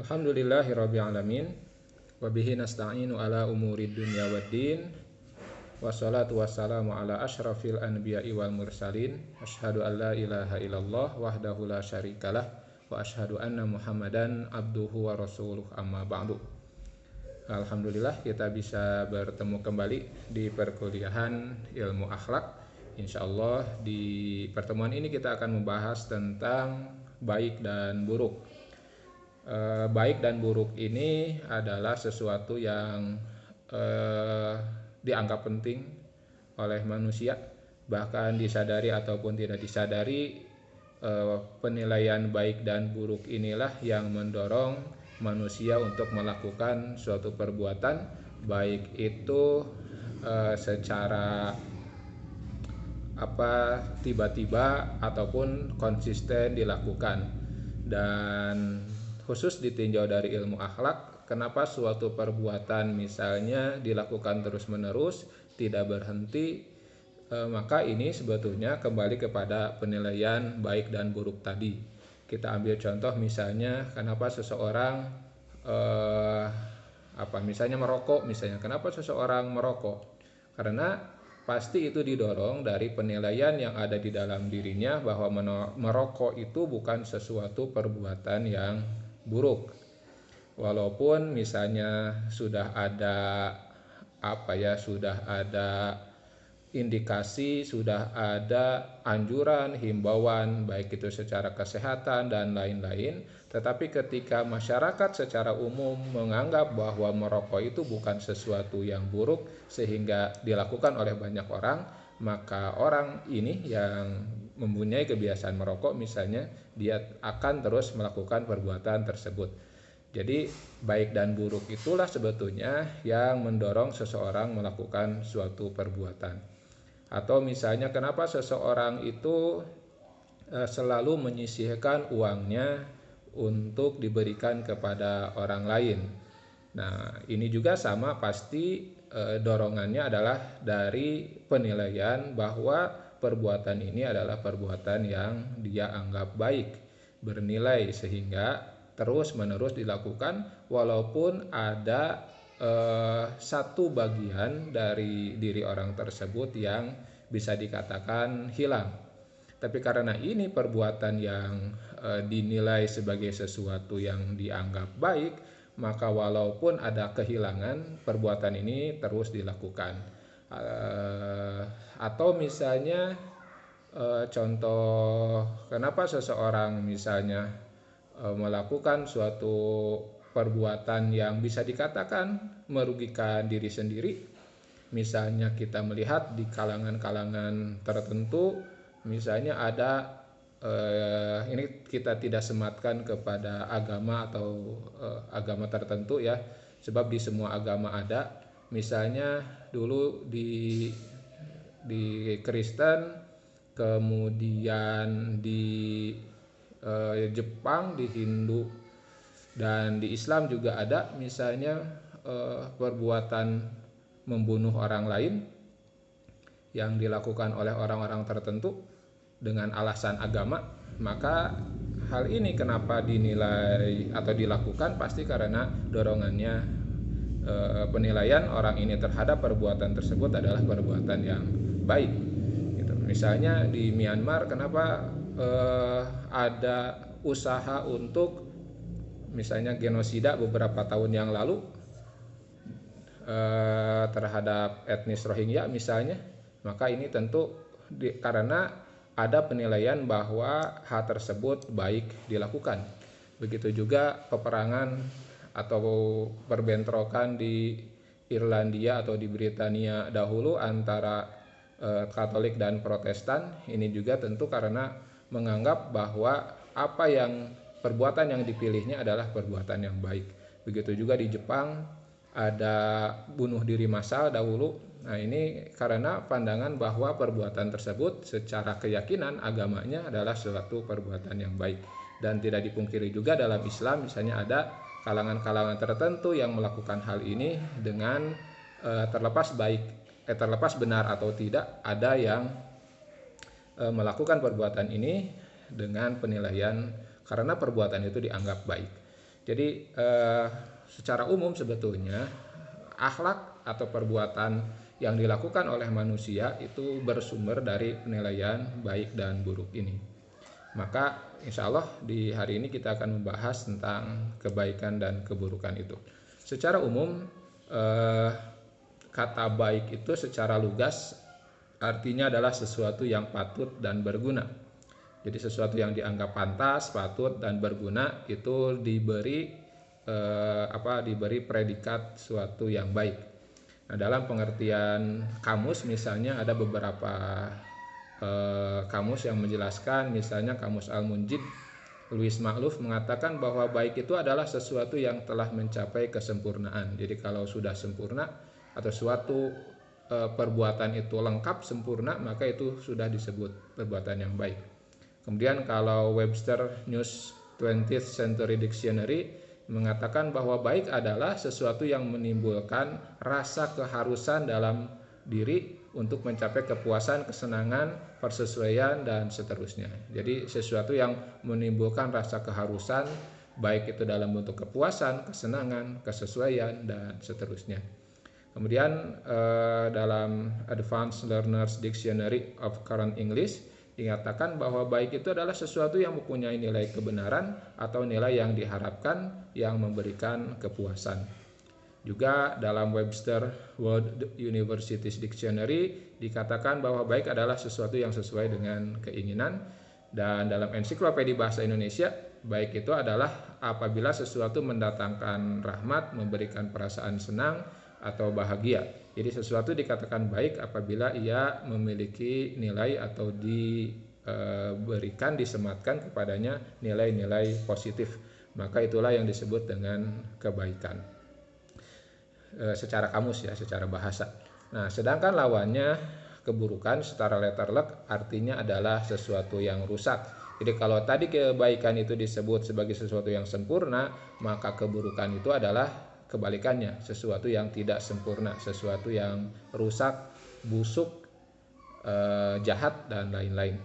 Alhamdulillahirabbil alamin wa bihi nasta'inu ala umurid dunya waddin wassalatu wassalamu ala asyrafil anbiya'i wal mursalin asyhadu an la ilaha illallah wahdahu la syarikalah wa asyhadu anna muhammadan abduhu wa rasuluh amma ba'du. Alhamdulillah kita bisa bertemu kembali di perkuliahan ilmu akhlak. Insyaallah di pertemuan ini kita akan membahas tentang baik dan buruk. Baik dan buruk ini adalah sesuatu yang dianggap penting oleh manusia, bahkan disadari ataupun tidak disadari. Penilaian baik dan buruk inilah yang mendorong manusia untuk melakukan suatu perbuatan, baik itu secara tiba-tiba ataupun konsisten dilakukan. Dan khusus ditinjau dari ilmu akhlak, kenapa suatu perbuatan misalnya dilakukan terus-menerus, tidak berhenti, maka ini sebetulnya kembali kepada penilaian baik dan buruk tadi. Kita ambil contoh misalnya, kenapa seseorang misalnya merokok, kenapa seseorang merokok? Karena pasti itu didorong dari penilaian yang ada di dalam dirinya bahwa merokok itu bukan sesuatu perbuatan yang buruk. Walaupun misalnya sudah ada indikasi, sudah ada anjuran, himbauan baik itu secara kesehatan dan lain-lain, tetapi ketika masyarakat secara umum menganggap bahwa merokok itu bukan sesuatu yang buruk sehingga dilakukan oleh banyak orang, maka orang ini yang mempunyai kebiasaan merokok misalnya, dia akan terus melakukan perbuatan tersebut. Jadi baik dan buruk itulah sebetulnya yang mendorong seseorang melakukan suatu perbuatan. Atau misalnya kenapa seseorang itu selalu menyisihkan uangnya untuk diberikan kepada orang lain. Nah, ini juga sama, pasti dorongannya adalah dari penilaian bahwa perbuatan ini adalah perbuatan yang dia anggap baik, bernilai, sehingga terus-menerus dilakukan walaupun ada satu bagian dari diri orang tersebut yang bisa dikatakan hilang. Tapi karena ini perbuatan yang dinilai sebagai sesuatu yang dianggap baik, maka walaupun ada kehilangan, perbuatan ini terus dilakukan. Atau misalnya contoh kenapa seseorang misalnya melakukan suatu perbuatan yang bisa dikatakan merugikan diri sendiri. Misalnya kita melihat di kalangan-kalangan tertentu, misalnya ada ini kita tidak sematkan kepada agama atau agama tertentu ya, sebab di semua agama ada. Misalnya dulu di Kristen, kemudian di Jepang, di Hindu, dan di Islam juga ada misalnya perbuatan membunuh orang lain yang dilakukan oleh orang-orang tertentu dengan alasan agama. Maka hal ini kenapa dinilai atau dilakukan, pasti karena dorongannya penilaian orang ini terhadap perbuatan tersebut adalah perbuatan yang baik gitu. Misalnya di Myanmar, kenapa ada usaha untuk misalnya genosida beberapa tahun yang lalu terhadap etnis Rohingya misalnya, maka ini tentu karena ada penilaian bahwa hal tersebut baik dilakukan. Begitu juga peperangan atau perbentrokan di Irlandia atau di Britania dahulu antara Katolik dan Protestan, ini juga tentu karena menganggap bahwa perbuatan yang dipilihnya adalah perbuatan yang baik. Begitu juga di Jepang ada bunuh diri massal dahulu. Nah, ini karena pandangan bahwa perbuatan tersebut secara keyakinan agamanya adalah suatu perbuatan yang baik. Dan tidak dipungkiri juga dalam Islam misalnya ada kalangan-kalangan tertentu yang melakukan hal ini dengan terlepas benar atau tidak, ada yang melakukan perbuatan ini dengan penilaian karena perbuatan itu dianggap baik. Jadi secara umum sebetulnya akhlak atau perbuatan yang dilakukan oleh manusia itu bersumber dari penilaian baik dan buruk ini. Maka insya Allah di hari ini kita akan membahas tentang kebaikan dan keburukan itu. Secara umum kata baik itu secara lugas artinya adalah sesuatu yang patut dan berguna. Jadi sesuatu yang dianggap pantas, patut dan berguna itu diberi diberi predikat suatu yang baik. Nah, dalam pengertian kamus misalnya ada beberapa kamus yang menjelaskan, misalnya kamus Al-Munjid Louis Makhluf mengatakan bahwa baik itu adalah sesuatu yang telah mencapai kesempurnaan. Jadi kalau sudah sempurna atau suatu perbuatan itu lengkap sempurna, maka itu sudah disebut perbuatan yang baik. Kemudian kalau Webster News 20th Century Dictionary mengatakan bahwa baik adalah sesuatu yang menimbulkan rasa keharusan dalam diri untuk mencapai kepuasan, kesenangan, persesuaian, dan seterusnya. Jadi sesuatu yang menimbulkan rasa keharusan, baik itu dalam bentuk kepuasan, kesenangan, kesesuaian, dan seterusnya. Kemudian dalam Advanced Learners Dictionary of Current English dikatakan bahwa baik itu adalah sesuatu yang mempunyai nilai kebenaran atau nilai yang diharapkan yang memberikan kepuasan. Juga dalam Webster World University's Dictionary dikatakan bahwa baik adalah sesuatu yang sesuai dengan keinginan. Dan dalam Ensiklopedia Bahasa Indonesia, baik itu adalah apabila sesuatu mendatangkan rahmat, memberikan perasaan senang atau bahagia. Jadi sesuatu dikatakan baik apabila ia memiliki nilai atau diberikan, disematkan kepadanya nilai-nilai positif. Maka itulah yang disebut dengan kebaikan. Secara kamus ya, secara bahasa. Nah, sedangkan lawannya keburukan secara letterlek artinya adalah sesuatu yang rusak. Jadi kalau tadi kebaikan itu disebut sebagai sesuatu yang sempurna, maka keburukan itu adalah kebalikannya, sesuatu yang tidak sempurna, sesuatu yang rusak, busuk, jahat, dan lain-lain.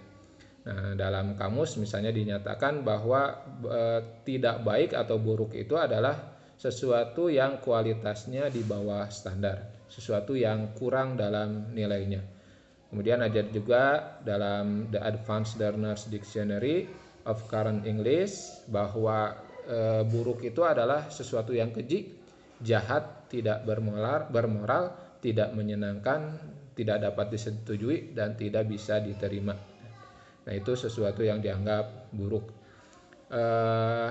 Nah, dalam kamus misalnya dinyatakan bahwa tidak baik atau buruk itu adalah sesuatu yang kualitasnya di bawah standar, sesuatu yang kurang dalam nilainya. Kemudian ada juga dalam The Advanced Learners Dictionary of Current English bahwa buruk itu adalah sesuatu yang keji, jahat, tidak bermoral, tidak menyenangkan, tidak dapat disetujui, dan tidak bisa diterima. Nah, itu sesuatu yang dianggap buruk.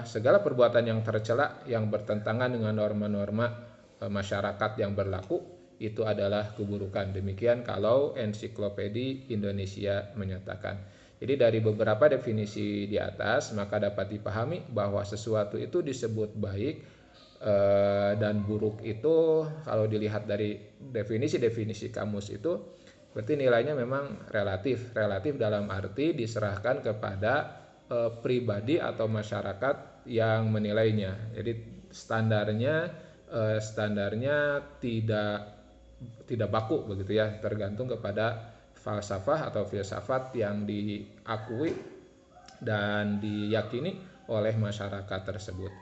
Segala perbuatan yang tercela, yang bertentangan dengan norma-norma masyarakat yang berlaku, itu adalah keburukan. Demikian kalau Ensiklopedia Indonesia menyatakan. Jadi dari beberapa definisi di atas, maka dapat dipahami bahwa sesuatu itu disebut baik, dan buruk itu kalau dilihat dari definisi-definisi kamus itu berarti nilainya memang relatif dalam arti diserahkan kepada pribadi atau masyarakat yang menilainya. Jadi standarnya tidak baku begitu ya, tergantung kepada falsafah atau filsafat yang diakui dan diyakini oleh masyarakat tersebut.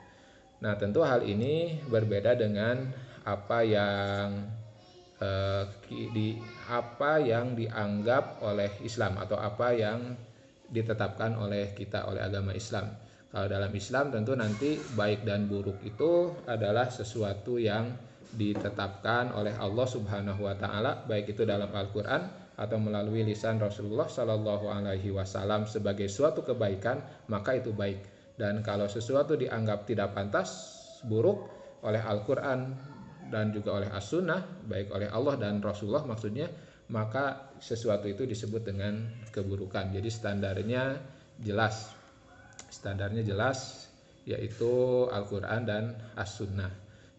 Nah, tentu hal ini berbeda dengan apa yang dianggap oleh Islam atau apa yang ditetapkan oleh kita, oleh agama Islam. Kalau dalam Islam tentu nanti baik dan buruk itu adalah sesuatu yang ditetapkan oleh Allah Subhanahu wa taala, baik itu dalam Al-Qur'an atau melalui lisan Rasulullah Shallallahu alaihi wasallam sebagai suatu kebaikan, maka itu baik. Dan kalau sesuatu dianggap tidak pantas, buruk oleh Al-Quran dan juga oleh As-Sunnah, baik oleh Allah dan Rasulullah maksudnya, maka sesuatu itu disebut dengan keburukan. Jadi standarnya jelas, yaitu Al-Quran dan As-Sunnah.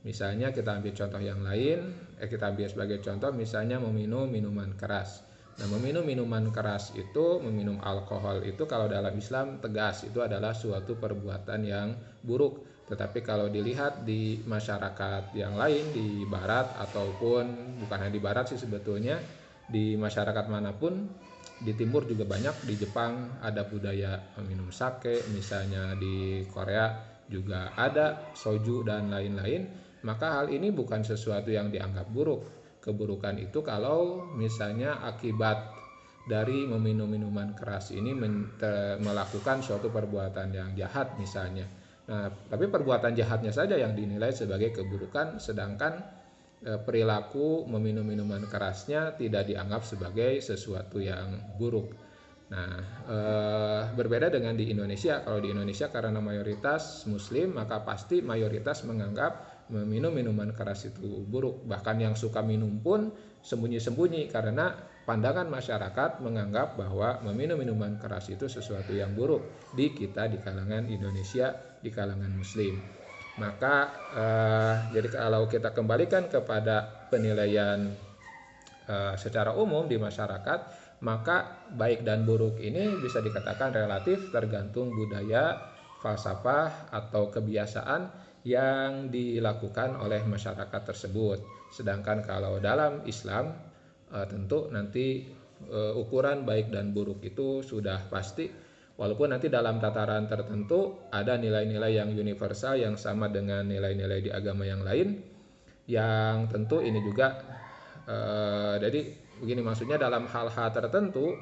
Misalnya kita ambil contoh yang lain, kita ambil sebagai contoh misalnya meminum minuman keras. Nah, meminum minuman keras itu, meminum alkohol itu kalau dalam Islam tegas itu adalah suatu perbuatan yang buruk. Tetapi kalau dilihat di masyarakat yang lain, di barat ataupun bukan hanya di barat sih sebetulnya, di masyarakat manapun, di timur juga banyak, di Jepang ada budaya minum sake, misalnya di Korea juga ada, soju dan lain-lain, maka hal ini bukan sesuatu yang dianggap buruk. Keburukan itu kalau misalnya akibat dari meminum minuman keras ini melakukan suatu perbuatan yang jahat misalnya. Nah, tapi perbuatan jahatnya saja yang dinilai sebagai keburukan, sedangkan perilaku meminum minuman kerasnya tidak dianggap sebagai sesuatu yang buruk. Nah, berbeda dengan di Indonesia. Kalau di Indonesia karena mayoritas Muslim, maka pasti mayoritas menganggap meminum minuman keras itu buruk. Bahkan yang suka minum pun sembunyi-sembunyi karena pandangan masyarakat menganggap bahwa meminum minuman keras itu sesuatu yang buruk di kita, di kalangan Indonesia, di kalangan Muslim. Maka jadi kalau kita kembalikan kepada penilaian secara umum di masyarakat, maka baik dan buruk ini bisa dikatakan relatif tergantung budaya, falsafah atau kebiasaan yang dilakukan oleh masyarakat tersebut. Sedangkan kalau dalam Islam tentu nanti ukuran baik dan buruk itu sudah pasti, walaupun nanti dalam tataran tertentu ada nilai-nilai yang universal yang sama dengan nilai-nilai di agama yang lain, yang tentu ini juga jadi begini, maksudnya dalam hal-hal tertentu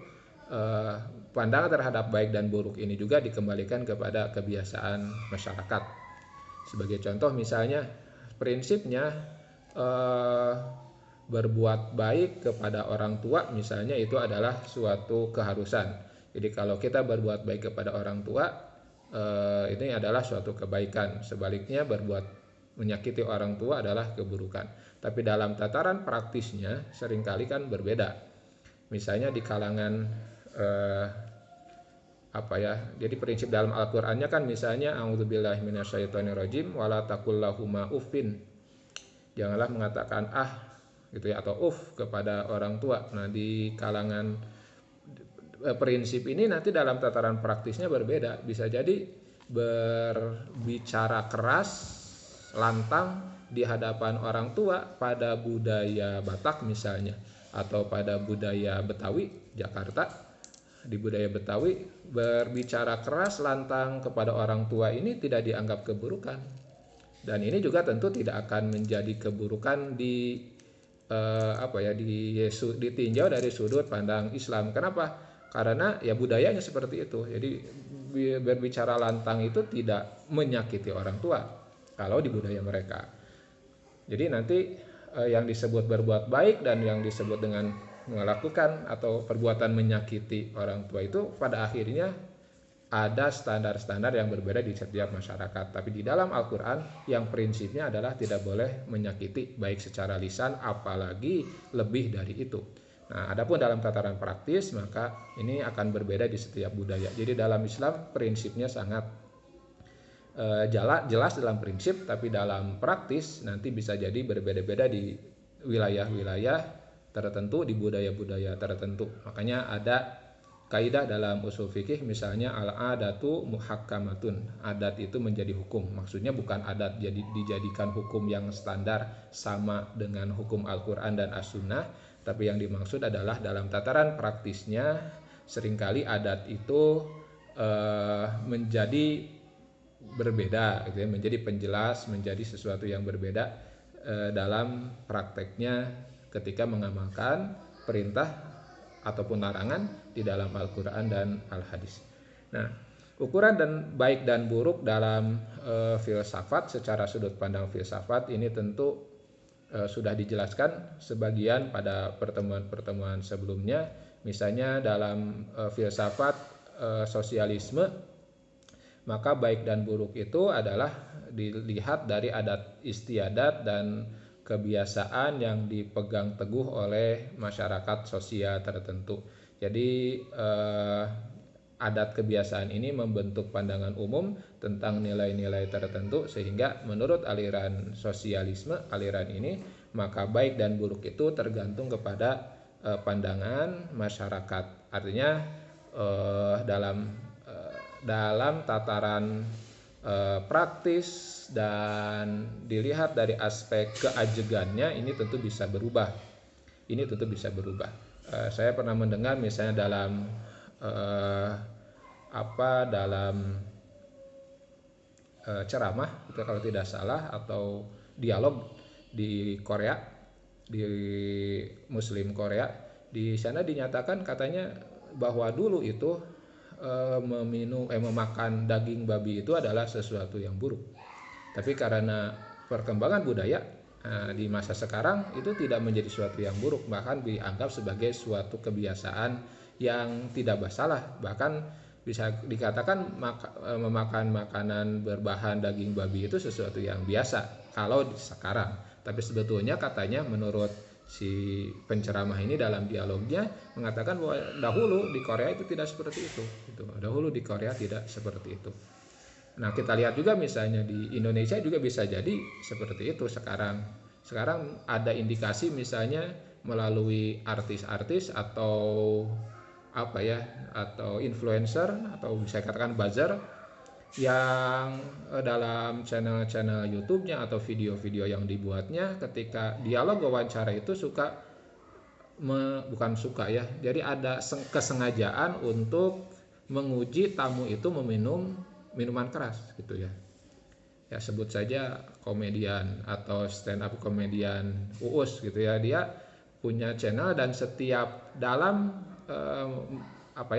pandangan terhadap baik dan buruk ini juga dikembalikan kepada kebiasaan masyarakat. Sebagai contoh misalnya prinsipnya berbuat baik kepada orang tua misalnya itu adalah suatu keharusan. Jadi kalau kita berbuat baik kepada orang tua ini adalah suatu kebaikan. Sebaliknya berbuat menyakiti orang tua adalah keburukan. Tapi dalam tataran praktisnya seringkali kan berbeda. Misalnya di kalangan jadi prinsip dalam Al-Qur'annya kan misalnya a'udzubillahi minasyaitonirrajim wala taqul lahuma uffin. Janganlah mengatakan gitu ya, atau kepada orang tua. Nah, di kalangan prinsip ini nanti dalam tataran praktisnya berbeda. Bisa jadi berbicara keras, lantang di hadapan orang tua pada budaya Batak misalnya, atau pada budaya Betawi, Jakarta, di budaya Betawi berbicara keras lantang kepada orang tua ini tidak dianggap keburukan, dan ini juga tentu tidak akan menjadi keburukan ditinjau dari sudut pandang Islam. Kenapa? Karena ya budayanya seperti itu. Jadi berbicara lantang itu tidak menyakiti orang tua kalau di budaya mereka. Jadi nanti yang disebut berbuat baik dan yang disebut dengan melakukan atau perbuatan menyakiti orang tua itu pada akhirnya ada standar-standar yang berbeda di setiap masyarakat. Tapi di dalam Al-Quran yang prinsipnya adalah tidak boleh menyakiti baik secara lisan apalagi lebih dari itu. Nah, adapun dalam tataran praktis maka ini akan berbeda di setiap budaya. Jadi dalam Islam prinsipnya sangat jelas dalam prinsip, tapi dalam praktis nanti bisa jadi berbeda-beda di wilayah-wilayah tertentu, di budaya-budaya tertentu. Makanya ada kaidah dalam usul fikih misalnya al-adatu muhakkamatun. Adat itu menjadi hukum. Maksudnya bukan adat jadi dijadikan hukum yang standar sama dengan hukum Al-Qur'an dan As-Sunnah, tapi yang dimaksud adalah dalam tataran praktisnya seringkali adat itu menjadi berbeda gitu ya, menjadi penjelas, menjadi sesuatu yang berbeda dalam prakteknya ketika mengamalkan perintah ataupun larangan di dalam Al-Quran dan Al-Hadis. Nah, ukuran dan baik dan buruk dalam filsafat secara sudut pandang filsafat ini tentu sudah dijelaskan sebagian pada pertemuan-pertemuan sebelumnya. Misalnya dalam filsafat sosialisme, maka baik dan buruk itu adalah dilihat dari adat istiadat dan kebiasaan yang dipegang teguh oleh masyarakat sosial tertentu. Jadi adat kebiasaan ini membentuk pandangan umum tentang nilai-nilai tertentu, sehingga menurut aliran sosialisme, aliran ini, maka baik dan buruk itu tergantung kepada pandangan masyarakat. Artinya dalam tataran praktis dan dilihat dari aspek keajegannya ini tentu bisa berubah. Saya pernah mendengar misalnya dalam ceramah itu kalau tidak salah, atau dialog di Korea, di Muslim Korea. Di sana dinyatakan katanya bahwa dulu itu memakan daging babi itu adalah sesuatu yang buruk. Tapi karena perkembangan budaya di masa sekarang itu tidak menjadi sesuatu yang buruk, bahkan dianggap sebagai suatu kebiasaan yang tidak bersalah. Bahkan bisa dikatakan memakan makanan berbahan daging babi itu sesuatu yang biasa kalau sekarang. Tapi sebetulnya katanya menurut si penceramah ini dalam dialognya mengatakan bahwa dahulu di Korea itu tidak seperti itu. Dahulu di Korea tidak seperti itu. Nah, kita lihat juga misalnya di Indonesia juga bisa jadi seperti itu sekarang. Sekarang ada indikasi misalnya melalui artis-artis atau atau influencer, atau bisa katakan buzzer, yang dalam channel-channel YouTube-nya atau video-video yang dibuatnya, ketika dialog wawancara itu jadi ada kesengajaan untuk menguji tamu itu meminum minuman keras gitu ya. Ya sebut saja komedian atau stand up komedian Uus gitu ya, dia punya channel dan setiap dalam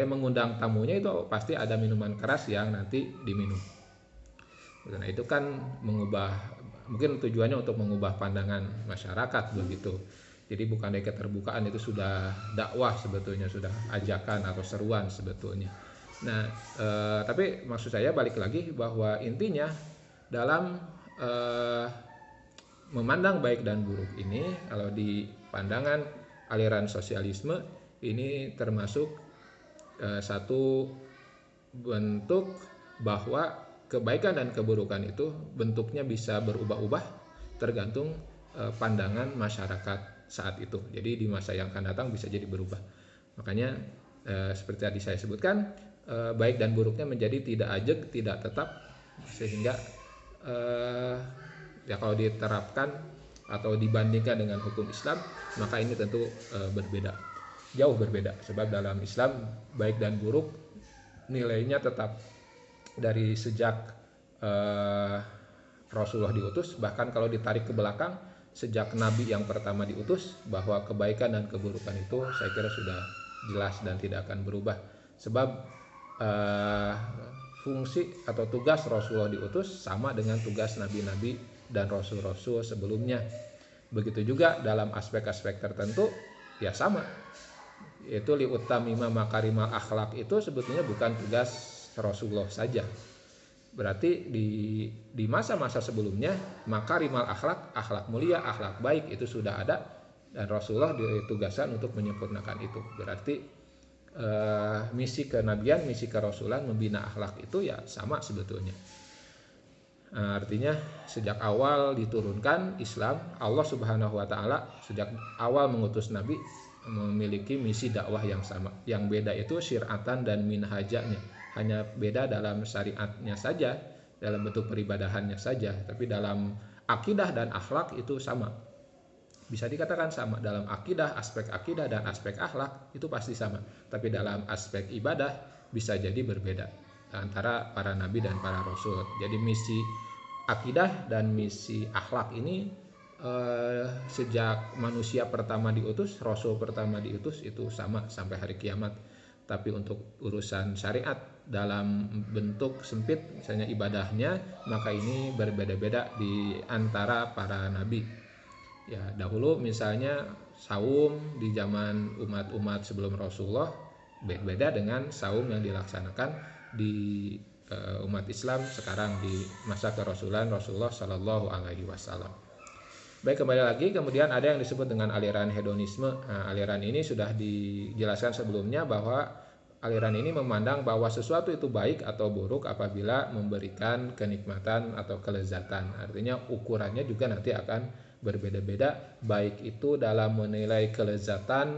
mengundang tamunya itu pasti ada minuman keras yang nanti diminum. Nah itu kan mungkin tujuannya untuk mengubah pandangan masyarakat begitu. Jadi bukan dari keterbukaan, itu sudah dakwah sebetulnya, sudah ajakan atau seruan sebetulnya. Nah tapi maksud saya balik lagi bahwa intinya dalam memandang baik dan buruk ini, kalau di pandangan aliran sosialisme ini termasuk satu bentuk bahwa kebaikan dan keburukan itu bentuknya bisa berubah-ubah tergantung pandangan masyarakat saat itu. Jadi di masa yang akan datang bisa jadi berubah. Makanya seperti tadi saya sebutkan, baik dan buruknya menjadi tidak ajeg, tidak tetap, sehingga ya kalau diterapkan atau dibandingkan dengan hukum Islam, maka ini tentu berbeda. Jauh berbeda, sebab dalam Islam baik dan buruk nilainya tetap dari sejak Rasulullah diutus, bahkan kalau ditarik ke belakang sejak Nabi yang pertama diutus, bahwa kebaikan dan keburukan itu saya kira sudah jelas dan tidak akan berubah. Sebab fungsi atau tugas Rasulullah diutus sama dengan tugas nabi-nabi dan rasul-rasul sebelumnya. Begitu juga dalam aspek-aspek tertentu ya sama. Yaitu liutamima makarimal akhlak itu sebetulnya bukan tugas Rasulullah saja. Berarti di masa-masa sebelumnya makarimal akhlak, akhlak mulia, akhlak baik itu sudah ada, dan Rasulullah ditugaskan untuk menyempurnakan itu. Berarti misi kenabian, misi kerasulan membina akhlak itu ya sama sebetulnya. Artinya sejak awal diturunkan Islam, Allah Subhanahu wa taala sejak awal mengutus nabi memiliki misi dakwah yang sama. Yang beda itu syir'atan dan minhajanya. Hanya beda dalam syariatnya saja, dalam bentuk peribadahannya saja, tapi dalam akidah dan akhlak itu sama. Bisa dikatakan sama dalam akidah, aspek akidah dan aspek akhlak itu pasti sama. Tapi dalam aspek ibadah bisa jadi berbeda antara para nabi dan para rasul. Jadi misi akidah dan misi akhlak ini sejak manusia pertama diutus, rasul pertama diutus itu sama sampai hari kiamat. Tapi untuk urusan syariat dalam bentuk sempit, misalnya ibadahnya, maka ini berbeda-beda di antara para nabi. Ya, dahulu misalnya saum di zaman umat-umat sebelum Rasulullah beda dengan saum yang dilaksanakan di umat Islam sekarang di masa kerasulan Rasulullah Shallallahu Alaihi Wasallam. Baik, kembali lagi, kemudian ada yang disebut dengan aliran hedonisme. Nah, aliran ini sudah dijelaskan sebelumnya bahwa aliran ini memandang bahwa sesuatu itu baik atau buruk apabila memberikan kenikmatan atau kelezatan. Artinya ukurannya juga nanti akan berbeda-beda, baik itu dalam menilai kelezatan,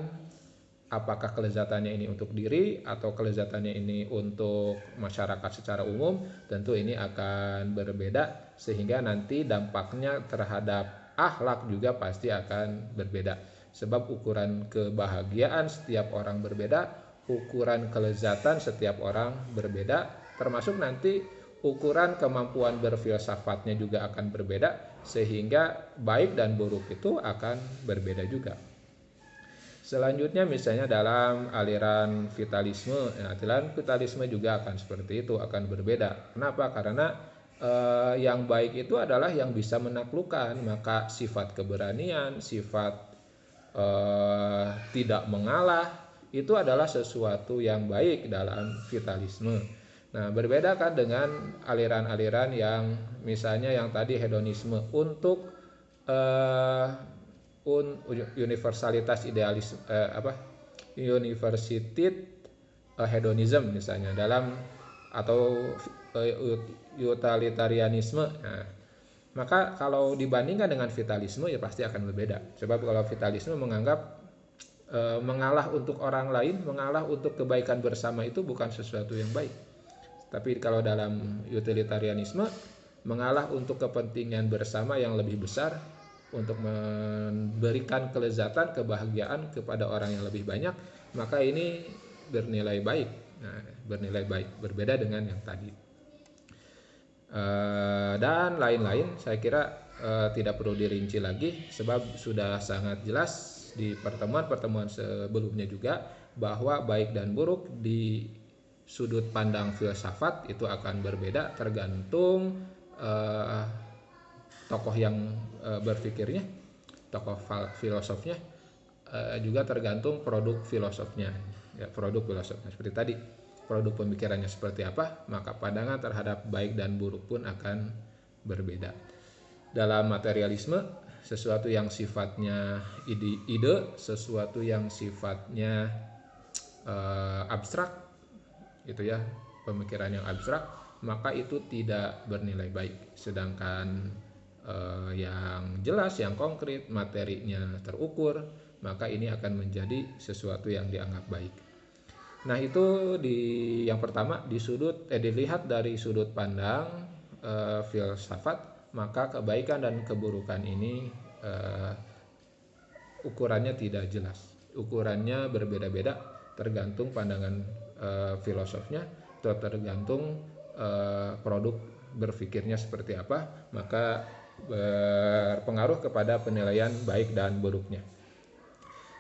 apakah kelezatannya ini untuk diri atau kelezatannya ini untuk masyarakat secara umum, tentu ini akan berbeda, sehingga nanti dampaknya terhadap akhlak juga pasti akan berbeda. Sebab ukuran kebahagiaan setiap orang berbeda, ukuran kelezatan setiap orang berbeda, termasuk nanti ukuran kemampuan berfilsafatnya juga akan berbeda, sehingga baik dan buruk itu akan berbeda juga. Selanjutnya misalnya dalam aliran vitalisme, aliran vitalisme juga akan seperti itu, akan berbeda. Kenapa? Karena yang baik itu adalah yang bisa menaklukkan, maka sifat keberanian, sifat tidak mengalah itu adalah sesuatu yang baik dalam vitalisme. Nah, berbeda kan dengan aliran-aliran yang misalnya yang tadi hedonisme untuk universalitas idealis university hedonism misalnya dalam atau utilitarianisme. Nah, maka kalau dibandingkan dengan vitalisme ya pasti akan berbeda. Sebab kalau vitalisme menganggap mengalah untuk orang lain, mengalah untuk kebaikan bersama itu bukan sesuatu yang baik. Tapi kalau dalam utilitarianisme, mengalah untuk kepentingan bersama yang lebih besar, untuk memberikan kelezatan, kebahagiaan kepada orang yang lebih banyak, maka ini bernilai baik. Nah, bernilai baik, berbeda dengan yang tadi. Dan lain-lain, saya kira tidak perlu dirinci lagi, sebab sudah sangat jelas di pertemuan-pertemuan sebelumnya juga bahwa baik dan buruk di sudut pandang filsafat itu akan berbeda tergantung tokoh yang berpikirnya, tokoh filosofnya, juga tergantung produk filosofnya. Ya, produk filosofnya seperti tadi, produk pemikirannya seperti apa, maka pandangan terhadap baik dan buruk pun akan berbeda. Dalam materialisme, sesuatu yang sifatnya ide, sesuatu yang sifatnya abstrak, gitu ya, pemikiran yang abstrak, maka itu tidak bernilai baik. Sedangkan yang jelas, yang konkret, materinya terukur, maka ini akan menjadi sesuatu yang dianggap baik. Nah, itu yang pertama dilihat dari sudut pandang filsafat, maka kebaikan dan keburukan ini ukurannya tidak jelas. Ukurannya berbeda-beda tergantung pandangan filosofnya, atau tergantung produk berpikirnya seperti apa, maka berpengaruh kepada penilaian baik dan buruknya.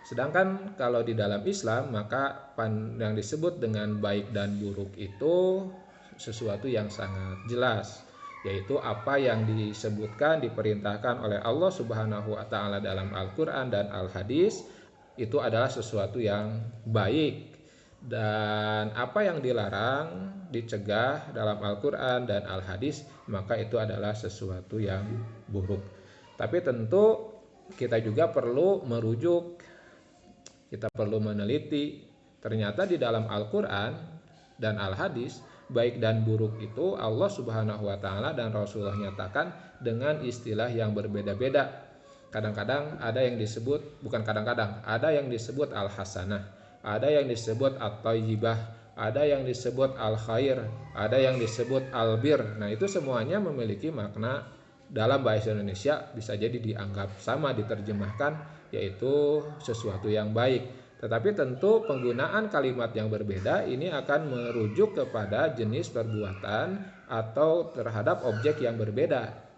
Sedangkan kalau di dalam Islam, maka yang disebut dengan baik dan buruk itu sesuatu yang sangat jelas, yaitu apa yang disebutkan, diperintahkan oleh Allah Subhanahu wa Ta'ala dalam Al-Quran dan Al-Hadis itu adalah sesuatu yang baik, dan apa yang dilarang, dicegah dalam Al-Quran dan Al-Hadis, maka itu adalah sesuatu yang buruk. Tapi tentu kita juga perlu merujuk, kita perlu meneliti. Ternyata di dalam Al-Quran dan Al-Hadis, baik dan buruk itu Allah Subhanahu wa Ta'ala dan Rasulullah nyatakan dengan istilah yang berbeda-beda. Kadang-kadang ada yang disebut, bukan kadang-kadang, ada yang disebut al-hasanah, ada yang disebut at-thayyibah, ada yang disebut al-khair, ada yang disebut al-bir. Nah, itu semuanya memiliki makna dalam bahasa Indonesia bisa jadi dianggap sama, diterjemahkan yaitu sesuatu yang baik. Tetapi tentu penggunaan kalimat yang berbeda ini akan merujuk kepada jenis perbuatan atau terhadap objek yang berbeda.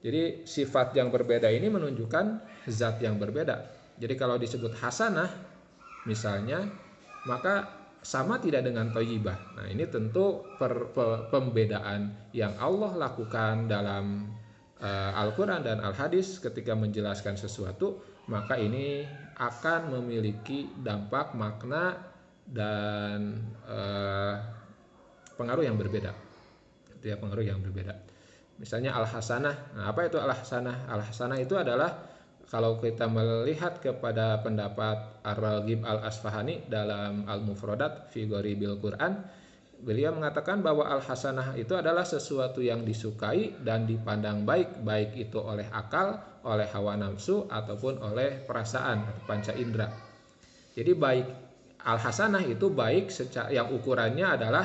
Jadi sifat yang berbeda ini menunjukkan zat yang berbeda. Jadi kalau disebut hasanah misalnya, maka sama tidak dengan thayyibah. Nah, ini tentu pembedaan yang Allah lakukan dalam Al-Quran dan Al-Hadis ketika menjelaskan sesuatu, maka ini akan memiliki dampak, makna, dan pengaruh yang berbeda. Itu ya, pengaruh yang berbeda. Misalnya al-hasanah. Nah, apa itu al-hasanah? Al-hasanah itu adalah, kalau kita melihat kepada pendapat Ar-Raghib Al-Asfahani dalam Al-Mufradat fi Gharibil Quran, beliau mengatakan bahwa al-hasanah itu adalah sesuatu yang disukai dan dipandang baik, baik itu oleh akal, oleh hawa nafsu, ataupun oleh perasaan atau panca indera. Jadi baik, al-hasanah itu baik yang ukurannya adalah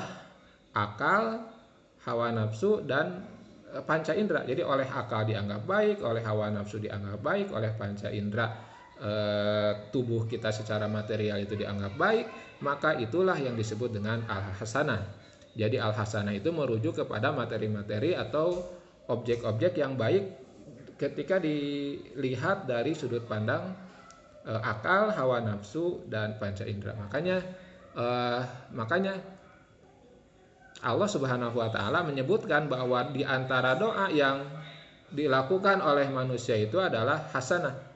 akal, hawa nafsu, dan panca indera. Jadi oleh akal dianggap baik, oleh hawa nafsu dianggap baik, oleh panca indera tubuh kita secara material itu dianggap baik, maka itulah yang disebut dengan al-hasanah. Jadi al-hasanah itu merujuk kepada materi-materi atau objek-objek yang baik ketika dilihat dari sudut pandang akal, hawa nafsu, dan panca indera. Makanya Allah Subhanahu wa taala menyebutkan bahwa di antara doa yang dilakukan oleh manusia itu adalah hasanah.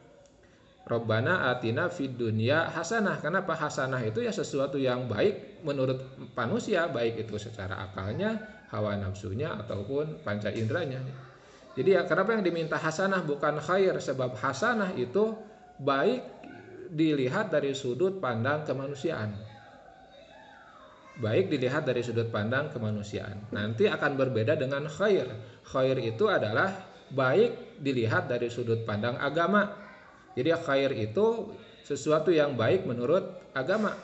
Rabbana atina fid dunya hasanah. Kenapa hasanah itu ya sesuatu yang baik menurut manusia, baik itu secara akalnya, hawa nafsunya, ataupun panca inderanya. Jadi ya kenapa yang diminta hasanah bukan khair? Sebab hasanah itu baik dilihat dari sudut pandang kemanusiaan. Baik dilihat dari sudut pandang kemanusiaan. Nanti akan berbeda dengan khair. Khair itu adalah baik dilihat dari sudut pandang agama. Jadi khair itu sesuatu yang baik menurut agama.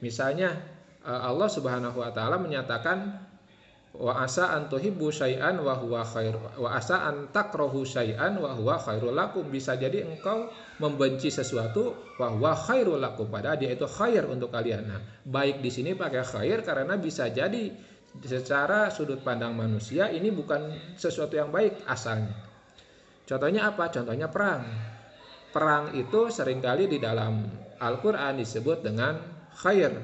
Misalnya Allah Subhanahu wa taala menyatakan wa asa an tuhibbu syai'an wa huwa khair wa asa an takrahu syai'an wa huwa khairul lakum. Bisa jadi engkau membenci sesuatu wa huwa khairul lakum, padahal dia itu khair untuk kalian. Nah, baik di sini pakai khair karena bisa jadi secara sudut pandang manusia ini bukan sesuatu yang baik asalnya. Contohnya apa? Contohnya perang. Perang itu seringkali di dalam Al-Quran disebut dengan khair.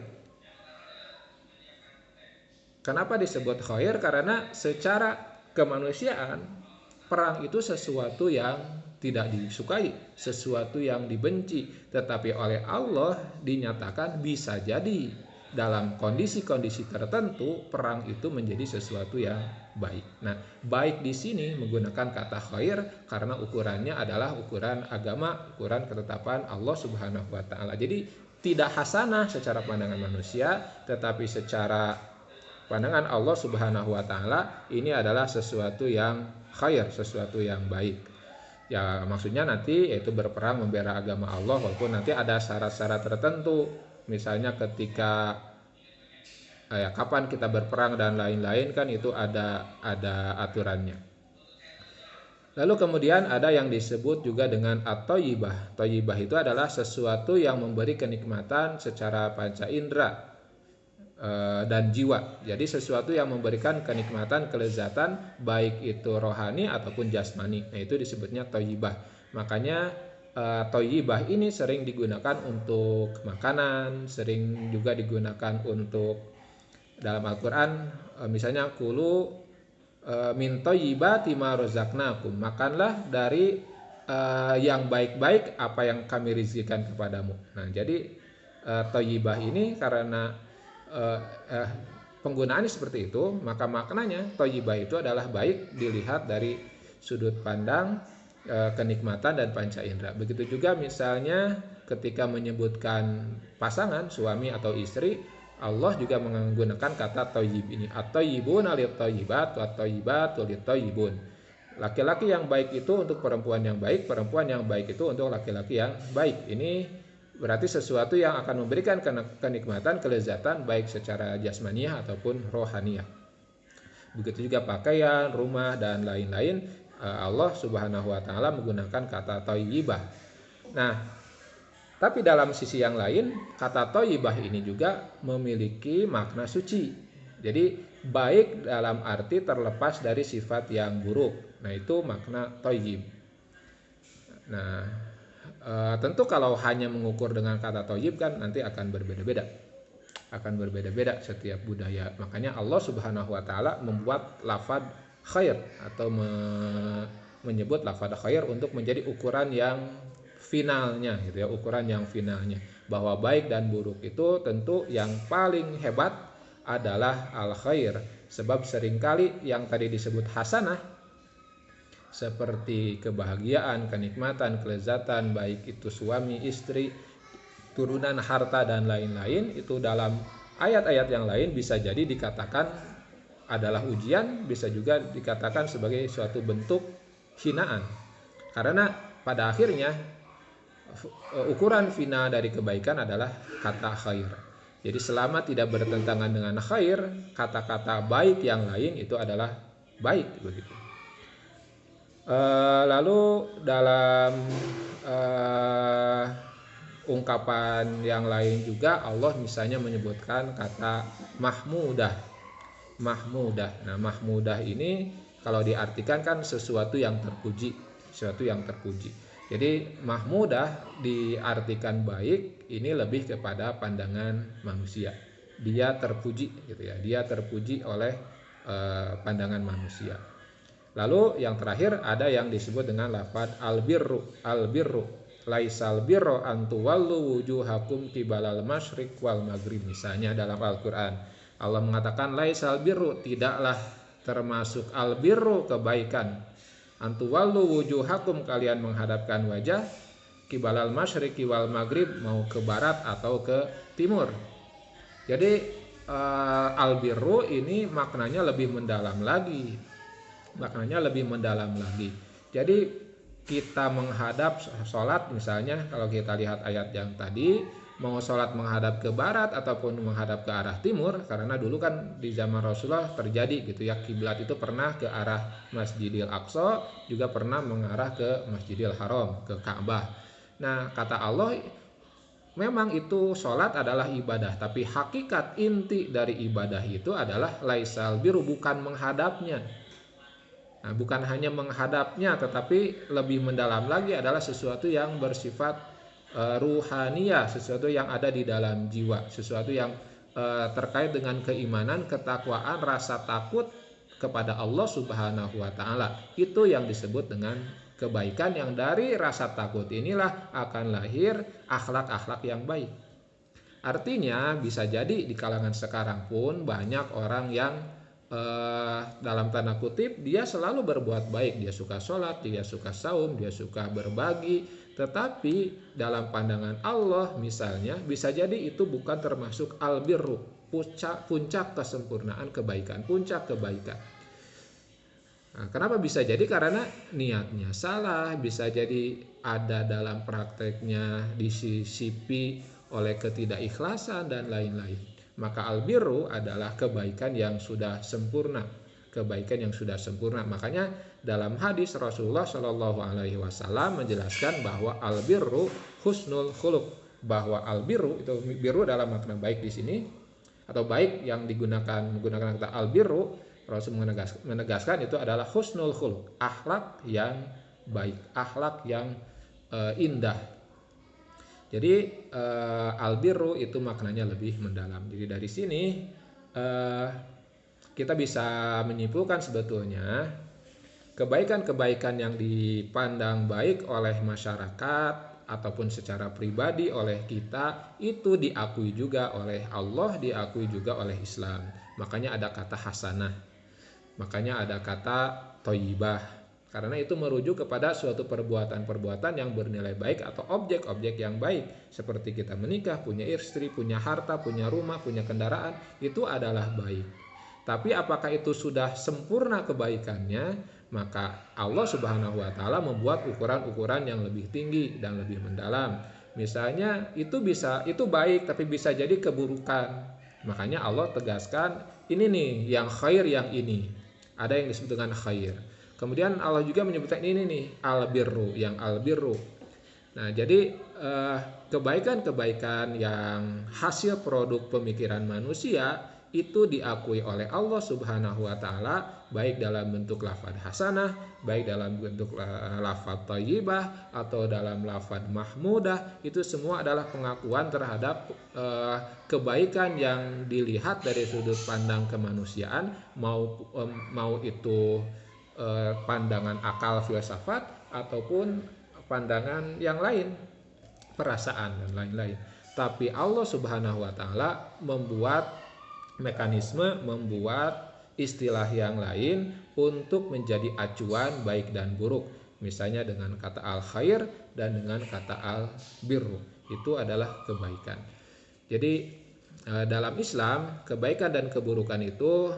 Kenapa disebut khair? Karena secara kemanusiaan perang itu sesuatu yang tidak disukai, sesuatu yang dibenci. Tetapi oleh Allah dinyatakan bisa jadi dalam kondisi-kondisi tertentu perang itu menjadi sesuatu yang baik. Nah, baik di sini menggunakan kata khair karena ukurannya adalah ukuran agama, ukuran ketetapan Allah Subhanahu wa taala. Jadi tidak hasanah secara pandangan manusia, tetapi secara pandangan Allah Subhanahu wa taala ini adalah sesuatu yang khair, sesuatu yang baik. Ya, maksudnya nanti yaitu berperang membela agama Allah, walaupun nanti ada syarat-syarat tertentu. Misalnya ketika kapan kita berperang dan lain-lain kan itu ada aturannya. Lalu kemudian ada yang disebut juga dengan at-thayyibah. Thayyibah itu adalah sesuatu yang memberi kenikmatan secara panca indera dan jiwa. Jadi sesuatu yang memberikan kenikmatan, kelezatan baik itu rohani ataupun jasmani. Nah, itu disebutnya thayyibah. Makanya thayyibah ini sering digunakan untuk makanan, sering juga digunakan untuk dalam Al-Quran, misalnya kulu min thayyibati ma razaqnakum, makanlah dari yang baik-baik apa yang kami rizkikan kepadamu. Nah, jadi thayyibah ini karena penggunaannya seperti itu, maka maknanya thayyibah itu adalah baik dilihat dari sudut pandang kenikmatan dan panca indera. Begitu juga misalnya ketika menyebutkan pasangan suami atau istri, Allah juga menggunakan kata thayyib ini. At-thayyibuna lit-thayyibat wat-thayyibat lit-thayyibun. Laki-laki yang baik itu untuk perempuan yang baik, perempuan yang baik itu untuk laki-laki yang baik. Ini berarti sesuatu yang akan memberikan kenikmatan, kelezatan baik secara jasmaniah ataupun rohaniah. Begitu juga pakaian, rumah, dan lain-lain. Allah Subhanahu wa taala menggunakan kata thayyibah. Nah, tapi dalam sisi yang lain, kata thayyibah ini juga memiliki makna suci. Jadi baik dalam arti terlepas dari sifat yang buruk. Nah, itu makna thayyib. Nah, tentu kalau hanya mengukur dengan kata thayyib kan nanti akan berbeda-beda. Akan berbeda-beda setiap budaya. Makanya Allah Subhanahu wa taala membuat lafaz khair atau menyebut lafaz khair untuk menjadi ukuran yang finalnya gitu ya, ukuran yang finalnya bahwa baik dan buruk itu tentu yang paling hebat adalah al khair, sebab seringkali yang tadi disebut hasanah seperti kebahagiaan, kenikmatan, kelezatan baik itu suami, istri, turunan, harta dan lain-lain itu dalam ayat-ayat yang lain bisa jadi dikatakan adalah ujian, bisa juga dikatakan sebagai suatu bentuk hinaan. Karena pada akhirnya ukuran final dari kebaikan adalah kata khair. Jadi selama tidak bertentangan dengan khair, kata-kata baik yang lain itu adalah baik begitu. Lalu dalam ungkapan yang lain juga Allah misalnya menyebutkan kata mahmudah. mahmudah. Nah, mahmudah ini kalau diartikan kan sesuatu yang terpuji, sesuatu yang terpuji. Jadi mahmudah diartikan baik ini lebih kepada pandangan manusia. Dia terpuji gitu ya. Dia terpuji oleh pandangan manusia. Lalu yang terakhir ada yang disebut dengan lafaz albirru. Albirru laisal birro antuwallu wujuhakum kibalal masyriq wal maghrib. Misalnya dalam Al-Qur'an Allah mengatakan laisal birru, tidaklah termasuk albirru kebaikan, antuwallu wujuhakum, kalian menghadapkan wajah, kibalal masyriqi wal maghrib, mau ke barat atau ke timur. Jadi albirru ini maknanya lebih mendalam lagi. Maknanya lebih mendalam lagi. Jadi kita menghadap sholat, misalnya kalau kita lihat ayat yang tadi, mau sholat menghadap ke barat ataupun menghadap ke arah timur, karena dulu kan di zaman Rasulullah terjadi gitu ya, kiblat itu pernah ke arah Masjidil Aqsa, juga pernah mengarah ke Masjidil Haram, ke Ka'bah. Nah, kata Allah memang itu sholat adalah ibadah, tapi hakikat inti dari ibadah itu adalah laisal biru, bukan menghadapnya. Nah, bukan hanya menghadapnya, tetapi lebih mendalam lagi adalah sesuatu yang bersifat ruhaniyah, sesuatu yang ada di dalam jiwa, sesuatu yang terkait dengan keimanan, ketakwaan, rasa takut kepada Allah Subhanahu wa taala. Itu yang disebut dengan kebaikan, yang dari rasa takut inilah akan lahir akhlak-akhlak yang baik. Artinya bisa jadi di kalangan sekarang pun banyak orang yang dalam tanda kutip dia selalu berbuat baik, dia suka sholat, dia suka saum, dia suka berbagi, tetapi dalam pandangan Allah misalnya bisa jadi itu bukan termasuk albirru, puncak kesempurnaan kebaikan, puncak kebaikan. Nah, kenapa bisa jadi? Karena niatnya salah, bisa jadi ada dalam prakteknya disisipi oleh ketidakikhlasan dan lain-lain. Maka albirru adalah kebaikan yang sudah sempurna, kebaikan yang sudah sempurna. Makanya dalam hadis Rasulullah Shallallahu Alaihi Wasallam menjelaskan bahwa albirru husnul khuluq, bahwa albirru itu biru dalam makna baik di sini, atau baik yang menggunakan kata albirru, Rasul menegaskan itu adalah husnul khuluq, akhlak yang baik, akhlak yang indah. Jadi albirru itu maknanya lebih mendalam. Jadi dari sini kita bisa menyimpulkan sebetulnya kebaikan-kebaikan yang dipandang baik oleh masyarakat ataupun secara pribadi oleh kita itu diakui juga oleh Allah, diakui juga oleh Islam. Makanya ada kata hasanah, makanya ada kata thayyibah. Karena itu merujuk kepada suatu perbuatan-perbuatan yang bernilai baik atau objek-objek yang baik. Seperti kita menikah, punya istri, punya harta, punya rumah, punya kendaraan, itu adalah baik. Tapi apakah itu sudah sempurna kebaikannya? Maka Allah Subhanahu wa taala membuat ukuran-ukuran yang lebih tinggi dan lebih mendalam. Misalnya itu baik tapi bisa jadi keburukan. Makanya Allah tegaskan ini nih yang khair, yang ini. Ada yang disebut dengan khair. Kemudian Allah juga menyebutkan ini nih albirru, yang albirru. Nah, jadi kebaikan-kebaikan yang hasil produk pemikiran manusia itu diakui oleh Allah Subhanahu wa taala, baik dalam bentuk lafaz hasanah, baik dalam bentuk lafaz thayyibah atau dalam lafaz mahmudah. Itu semua adalah pengakuan terhadap kebaikan yang dilihat dari sudut pandang kemanusiaan, mau itu pandangan akal filsafat ataupun pandangan yang lain, perasaan dan lain-lain. Tapi Allah Subhanahu wa taala membuat mekanisme, membuat istilah yang lain untuk menjadi acuan baik dan buruk. Misalnya dengan kata al-khair dan dengan kata al-birru. Itu adalah kebaikan. Jadi dalam Islam kebaikan dan keburukan itu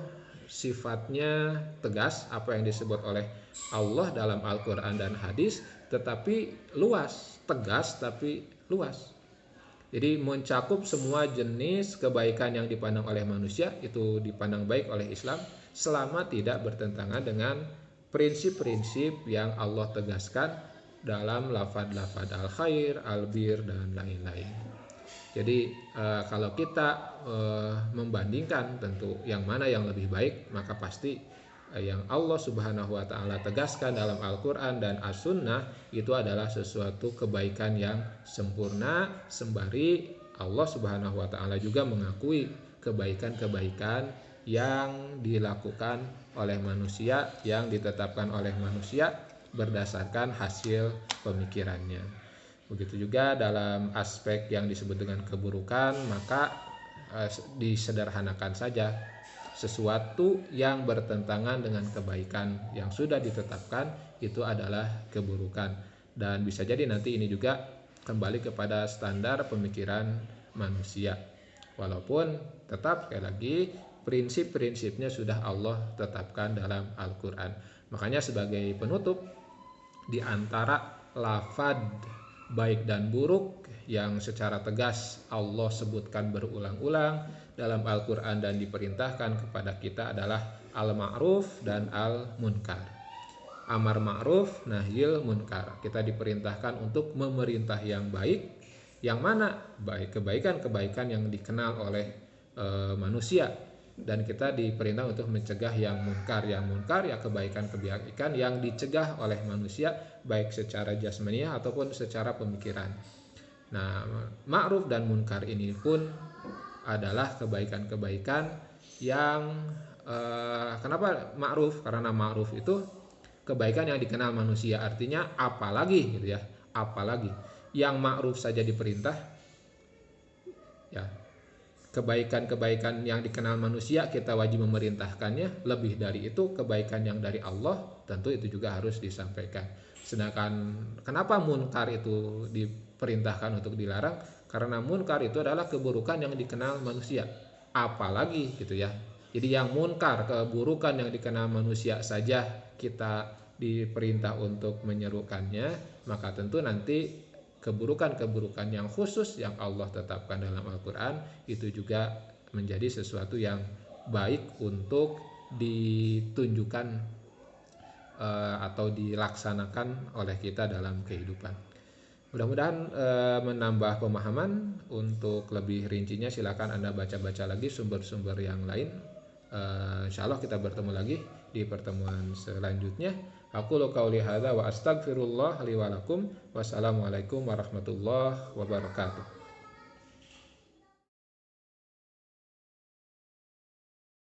sifatnya tegas, apa yang disebut oleh Allah dalam Al-Quran dan hadis, tetapi luas, tegas tapi luas. Jadi mencakup semua jenis kebaikan yang dipandang oleh manusia, itu dipandang baik oleh Islam, selama tidak bertentangan dengan prinsip-prinsip yang Allah tegaskan dalam lafaz-lafaz al-khair, al-bir, dan lain-lain. Jadi kalau kita membandingkan tentu yang mana yang lebih baik, maka pasti yang Allah Subhanahu wa taala tegaskan dalam Al-Qur'an dan As-Sunnah itu adalah sesuatu kebaikan yang sempurna, sembari Allah Subhanahu wa taala juga mengakui kebaikan-kebaikan yang dilakukan oleh manusia, yang ditetapkan oleh manusia berdasarkan hasil pemikirannya. Begitu juga dalam aspek yang disebut dengan keburukan, maka disederhanakan saja. Sesuatu yang bertentangan dengan kebaikan yang sudah ditetapkan itu adalah keburukan. Dan bisa jadi nanti ini juga kembali kepada standar pemikiran manusia. Walaupun tetap sekali lagi prinsip-prinsipnya sudah Allah tetapkan dalam Al-Quran. Makanya sebagai penutup, di antara lafad baik dan buruk yang secara tegas Allah sebutkan berulang-ulang dalam Al-Quran dan diperintahkan kepada kita adalah al-ma'ruf dan al-munkar. Amar ma'ruf, nahyil munkar. Kita diperintahkan untuk memerintah yang baik, yang mana baik kebaikan-kebaikan yang dikenal oleh manusia, dan kita diperintah untuk mencegah yang munkar. Yang munkar ya kebaikan-kebaikan yang dicegah oleh manusia baik secara jasmaniah ataupun secara pemikiran. Nah, ma'ruf dan munkar ini pun adalah kebaikan-kebaikan yang kenapa ma'ruf? Karena ma'ruf itu kebaikan yang dikenal manusia, artinya apalagi gitu ya, apalagi yang ma'ruf saja diperintah ya. Kebaikan-kebaikan yang dikenal manusia kita wajib memerintahkannya, lebih dari itu kebaikan yang dari Allah tentu itu juga harus disampaikan. Sedangkan kenapa munkar itu diperintahkan untuk dilarang? Karena munkar itu adalah keburukan yang dikenal manusia, apalagi gitu ya. Jadi yang munkar, keburukan yang dikenal manusia saja kita diperintah untuk menyerukannya, maka tentu nanti keburukan-keburukan yang khusus yang Allah tetapkan dalam Al-Quran itu juga menjadi sesuatu yang baik untuk ditunjukkan atau dilaksanakan oleh kita dalam kehidupan. Mudah-mudahan menambah pemahaman. Untuk lebih rincinya silakan Anda baca-baca lagi sumber-sumber yang lain. Insya Allah kita bertemu lagi di pertemuan selanjutnya. Aqulu qauli hadza wa astaghfirullah li wa lakum. Wassalamualaikum warahmatullahi wabarakatuh.